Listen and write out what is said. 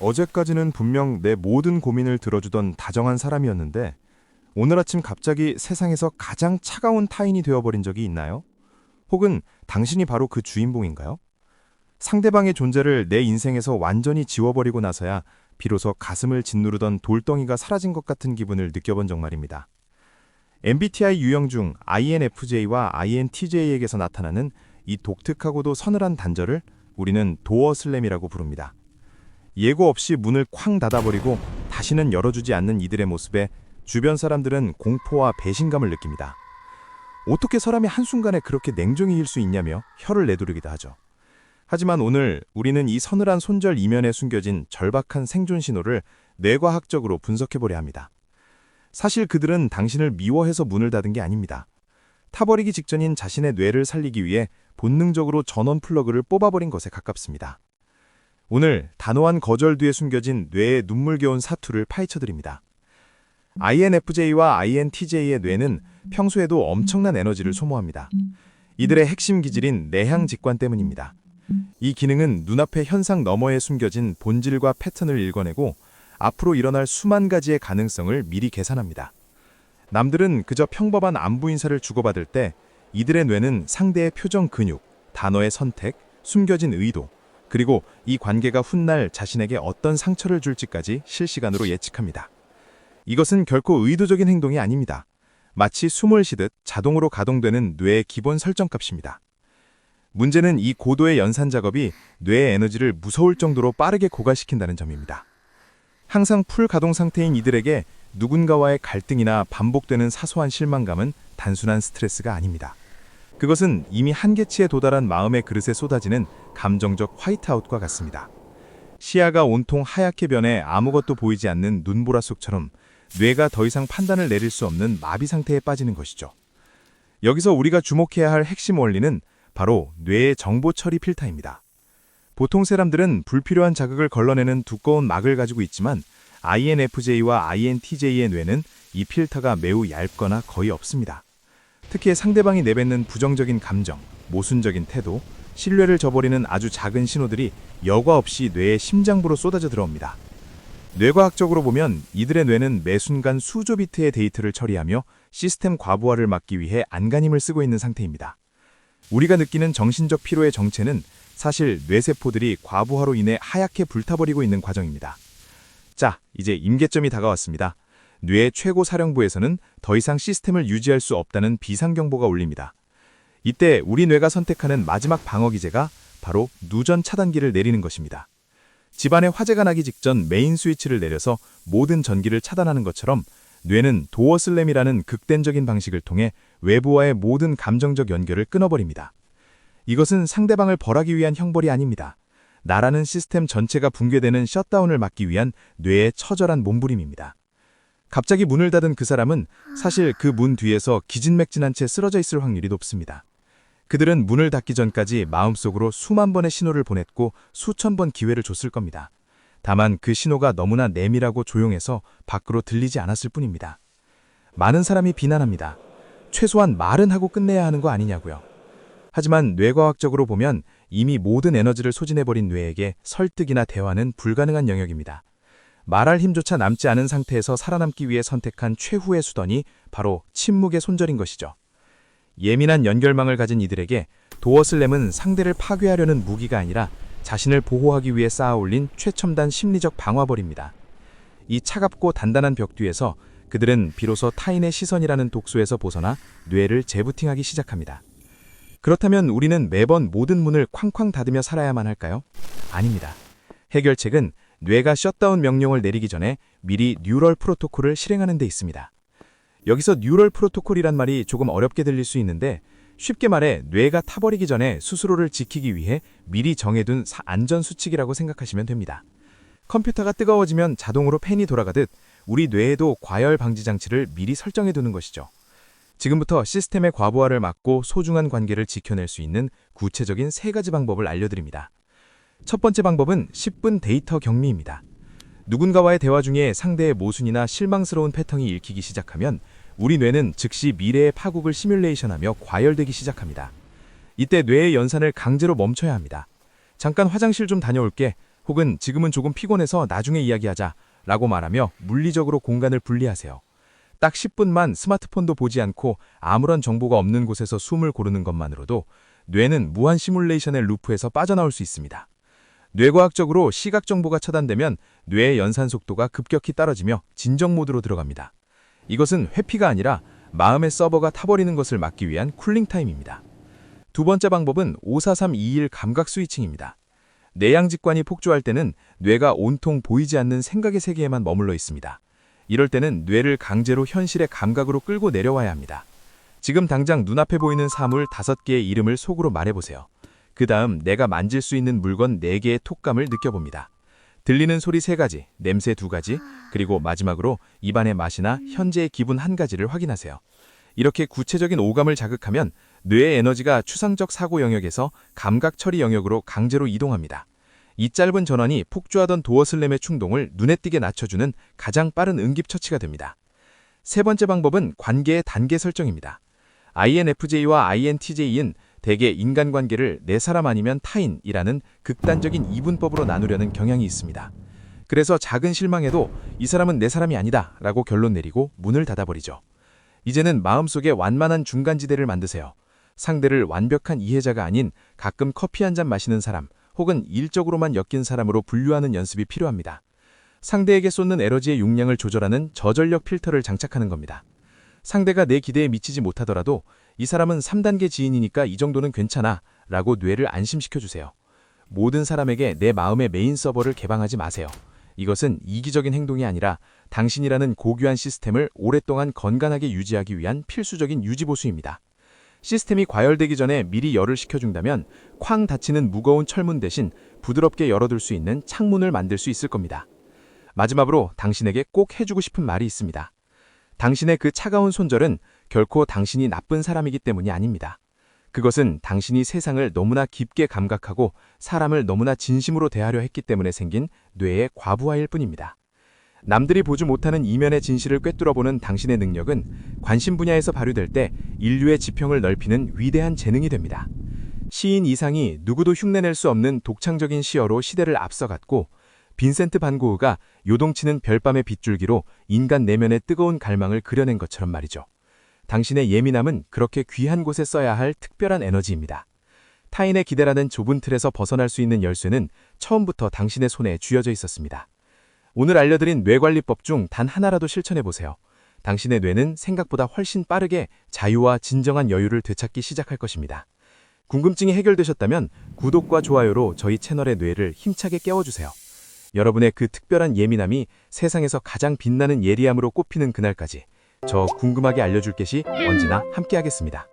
어제까지는 분명 내 모든 고민을 들어주던 다정한 사람이었는데 오늘 아침 갑자기 세상에서 가장 차가운 타인이 되어버린 적이 있나요? 혹은 당신이 바로 그 주인공인가요? 상대방의 존재를 내 인생에서 완전히 지워버리고 나서야 비로소 가슴을 짓누르던 돌덩이가 사라진 것 같은 기분을 느껴본 적 말입니다. MBTI 유형 중 INFJ와 INTJ에게서 나타나는 이 독특하고도 서늘한 단절을 우리는 도어 슬램이라고 부릅니다. 예고 없이 문을 쾅 닫아버리고 다시는 열어주지 않는 이들의 모습에 주변 사람들은 공포와 배신감을 느낍니다. 어떻게 사람이 한순간에 그렇게 냉정해질 수 있냐며 혀를 내두르기도 하죠. 하지만 오늘 우리는 이 서늘한 손절 이면에 숨겨진 절박한 생존 신호를 뇌과학적으로 분석해보려 합니다. 사실 그들은 당신을 미워해서 문을 닫은 게 아닙니다. 타버리기 직전인 자신의 뇌를 살리기 위해 본능적으로 전원 플러그를 뽑아버린 것에 가깝습니다. 오늘 단호한 거절 뒤에 숨겨진 뇌의 눈물겨운 사투를 파헤쳐드립니다. INFJ와 INTJ의 뇌는 평소에도 엄청난 에너지를 소모합니다. 이들의 핵심 기질인 내향 직관 때문입니다. 이 기능은 눈앞의 현상 너머에 숨겨진 본질과 패턴을 읽어내고 앞으로 일어날 수만 가지의 가능성을 미리 계산합니다. 남들은 그저 평범한 안부 인사를 주고받을 때 이들의 뇌는 상대의 표정 근육, 단어의 선택, 숨겨진 의도, 그리고 이 관계가 훗날 자신에게 어떤 상처를 줄지까지 실시간으로 예측합니다. 이것은 결코 의도적인 행동이 아닙니다. 마치 숨을 쉬듯 자동으로 가동되는 뇌의 기본 설정값입니다. 문제는 이 고도의 연산 작업이 뇌의 에너지를 무서울 정도로 빠르게 고갈시킨다는 점입니다. 항상 풀 가동 상태인 이들에게 누군가와의 갈등이나 반복되는 사소한 실망감은 단순한 스트레스가 아닙니다. 그것은 이미 한계치에 도달한 마음의 그릇에 쏟아지는 감정적 화이트아웃과 같습니다. 시야가 온통 하얗게 변해 아무것도 보이지 않는 눈보라 속처럼 뇌가 더 이상 판단을 내릴 수 없는 마비 상태에 빠지는 것이죠. 여기서 우리가 주목해야 할 핵심 원리는 바로 뇌의 정보 처리 필터입니다. 보통 사람들은 불필요한 자극을 걸러내는 두꺼운 막을 가지고 있지만 INFJ와 INTJ의 뇌는 이 필터가 매우 얇거나 거의 없습니다. 특히 상대방이 내뱉는 부정적인 감정, 모순적인 태도, 신뢰를 저버리는 아주 작은 신호들이 여과 없이 뇌의 심장부로 쏟아져 들어옵니다. 뇌과학적으로 보면 이들의 뇌는 매 순간 수조 비트의 데이터를 처리하며 시스템 과부하를 막기 위해 안간힘을 쓰고 있는 상태입니다. 우리가 느끼는 정신적 피로의 정체는 사실 뇌세포들이 과부하로 인해 하얗게 불타버리고 있는 과정입니다. 자, 이제 임계점이 다가왔습니다. 뇌 최고 사령부에서는 더 이상 시스템을 유지할 수 없다는 비상경보가 울립니다. 이때 우리 뇌가 선택하는 마지막 방어 기제가 바로 누전 차단기를 내리는 것입니다. 집안에 화재가 나기 직전 메인 스위치를 내려서 모든 전기를 차단하는 것처럼 뇌는 도어 슬램이라는 극단적인 방식을 통해 외부와의 모든 감정적 연결을 끊어버립니다. 이것은 상대방을 벌하기 위한 형벌이 아닙니다. 나라는 시스템 전체가 붕괴되는 셧다운을 막기 위한 뇌의 처절한 몸부림입니다. 갑자기 문을 닫은 그 사람은 사실 그 문 뒤에서 기진맥진한 채 쓰러져 있을 확률이 높습니다. 그들은 문을 닫기 전까지 마음속으로 수만 번의 신호를 보냈고 수천 번 기회를 줬을 겁니다. 다만 그 신호가 너무나 내밀하고 조용해서 밖으로 들리지 않았을 뿐입니다. 많은 사람이 비난합니다. 최소한 말은 하고 끝내야 하는 거 아니냐고요. 하지만 뇌과학적으로 보면 이미 모든 에너지를 소진해버린 뇌에게 설득이나 대화는 불가능한 영역입니다. 말할 힘조차 남지 않은 상태에서 살아남기 위해 선택한 최후의 수단이 바로 침묵의 손절인 것이죠. 예민한 연결망을 가진 이들에게 도어슬램은 상대를 파괴하려는 무기가 아니라 자신을 보호하기 위해 쌓아올린 최첨단 심리적 방화벌입니다. 이 차갑고 단단한 벽 뒤에서 그들은 비로소 타인의 시선이라는 독소에서 벗어나 뇌를 재부팅하기 시작합니다. 그렇다면 우리는 매번 모든 문을 쾅쾅 닫으며 살아야만 할까요? 아닙니다. 해결책은 뇌가 셧다운 명령을 내리기 전에 미리 뉴럴 프로토콜을 실행하는 데 있습니다. 여기서 뉴럴 프로토콜이란 말이 조금 어렵게 들릴 수 있는데 쉽게 말해 뇌가 타버리기 전에 스스로를 지키기 위해 미리 정해둔 안전수칙이라고 생각하시면 됩니다. 컴퓨터가 뜨거워지면 자동으로 팬이 돌아가듯 우리 뇌에도 과열 방지 장치를 미리 설정해두는 것이죠. 지금부터 시스템의 과부하를 막고 소중한 관계를 지켜낼 수 있는 구체적인 3가지 방법을 알려드립니다. 첫 번째 방법은 10분 데이터 격리입니다. 누군가와의 대화 중에 상대의 모순이나 실망스러운 패턴이 읽히기 시작하면 우리 뇌는 즉시 미래의 파국을 시뮬레이션하며 과열되기 시작합니다. 이때 뇌의 연산을 강제로 멈춰야 합니다. 잠깐 화장실 좀 다녀올게. 혹은 지금은 조금 피곤해서 나중에 이야기하자 라고 말하며 물리적으로 공간을 분리하세요. 딱 10분만 스마트폰도 보지 않고 아무런 정보가 없는 곳에서 숨을 고르는 것만으로도 뇌는 무한 시뮬레이션의 루프에서 빠져나올 수 있습니다. 뇌과학적으로 시각 정보가 차단되면 뇌의 연산 속도가 급격히 떨어지며 진정 모드로 들어갑니다. 이것은 회피가 아니라 마음의 서버가 타버리는 것을 막기 위한 쿨링 타임입니다. 두 번째 방법은 54321 감각 스위칭입니다. 내양직관이 폭주할 때는 뇌가 온통 보이지 않는 생각의 세계에만 머물러 있습니다. 이럴 때는 뇌를 강제로 현실의 감각으로 끌고 내려와야 합니다. 지금 당장 눈앞에 보이는 사물 5개의 이름을 속으로 말해보세요. 그 다음 내가 만질 수 있는 물건 4개의 톡감을 느껴봅니다. 들리는 소리 3가지, 냄새 2가지, 그리고 마지막으로 입안의 맛이나 현재의 기분 1가지를 확인하세요. 이렇게 구체적인 오감을 자극하면 뇌의 에너지가 추상적 사고 영역에서 감각 처리 영역으로 강제로 이동합니다. 이 짧은 전환이 폭주하던 도어슬램의 충동을 눈에 띄게 낮춰주는 가장 빠른 응급처치가 됩니다. 세 번째 방법은 관계의 단계 설정입니다. INFJ와 INTJ인 대개 인간관계를 내 사람 아니면 타인이라는 극단적인 이분법으로 나누려는 경향이 있습니다. 그래서 작은 실망에도 이 사람은 내 사람이 아니다 라고 결론 내리고 문을 닫아버리죠. 이제는 마음속에 완만한 중간지대를 만드세요. 상대를 완벽한 이해자가 아닌 가끔 커피 한 잔 마시는 사람 혹은 일적으로만 엮인 사람으로 분류하는 연습이 필요합니다. 상대에게 쏟는 에너지의 용량을 조절하는 저전력 필터를 장착하는 겁니다. 상대가 내 기대에 미치지 못하더라도 이 사람은 3단계 지인이니까 이 정도는 괜찮아 라고 뇌를 안심시켜주세요. 모든 사람에게 내 마음의 메인 서버를 개방하지 마세요. 이것은 이기적인 행동이 아니라 당신이라는 고귀한 시스템을 오랫동안 건강하게 유지하기 위한 필수적인 유지보수입니다. 시스템이 과열되기 전에 미리 열을 식혀준다면 쾅 닫히는 무거운 철문 대신 부드럽게 열어둘 수 있는 창문을 만들 수 있을 겁니다. 마지막으로 당신에게 꼭 해주고 싶은 말이 있습니다. 당신의 그 차가운 손절은 결코 당신이 나쁜 사람이기 때문이 아닙니다. 그것은 당신이 세상을 너무나 깊게 감각하고 사람을 너무나 진심으로 대하려 했기 때문에 생긴 뇌의 과부하일 뿐입니다. 남들이 보지 못하는 이면의 진실을 꿰뚫어보는 당신의 능력은 관심 분야에서 발휘될 때 인류의 지평을 넓히는 위대한 재능이 됩니다. 시인 이상이 누구도 흉내낼 수 없는 독창적인 시어로 시대를 앞서갔고 빈센트 반 고흐가 요동치는 별밤의 빗줄기로 인간 내면의 뜨거운 갈망을 그려낸 것처럼 말이죠. 당신의 예민함은 그렇게 귀한 곳에 써야 할 특별한 에너지입니다. 타인의 기대라는 좁은 틀에서 벗어날 수 있는 열쇠는 처음부터 당신의 손에 쥐어져 있었습니다. 오늘 알려드린 뇌관리법 중 단 하나라도 실천해보세요. 당신의 뇌는 생각보다 훨씬 빠르게 자유와 진정한 여유를 되찾기 시작할 것입니다. 궁금증이 해결되셨다면 구독과 좋아요로 저희 채널의 뇌를 힘차게 깨워주세요. 여러분의 그 특별한 예민함이 세상에서 가장 빛나는 예리함으로 꼽히는 그날까지 저 궁금하게 알려줄 것이 언제나 함께하겠습니다.